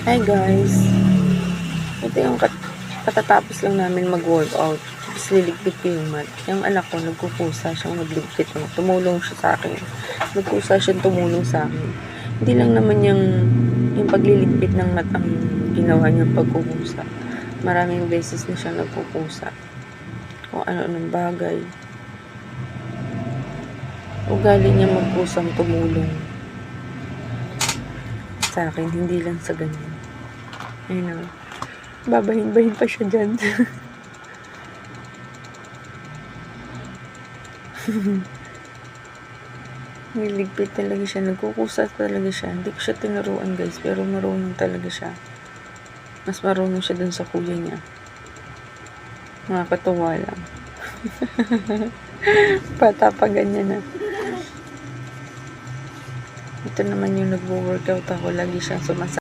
Hi guys, ito yung katatapos lang namin mag-workout. Tapos liligpit ko yung mat. Yung anak ko, nagkukusa siyang magligpit. Tumulong siya sa akin. Nagkusa siya tumulong sa akin. Hindi lang naman yung pagliligpit ng mat ang ginawa niyang pagkukusa. Maraming beses na siya nagkukusa. Kung ano-anong bagay. Ugali niya magkusang tumulong sa akin, hindi lang sa ganyan. Ayun na. Babahin-bahin pa siya dyan. Niligpit talaga siya. Nagkukusa talaga siya. Hindi ko siya tinuruan guys, pero marunong talaga siya. Mas marunong siya dun sa kuya niya. Nakakatuwa lang. Bata pa ganyan na. Ito naman yung nagwo-workout ako. Lagi siyang sumasama.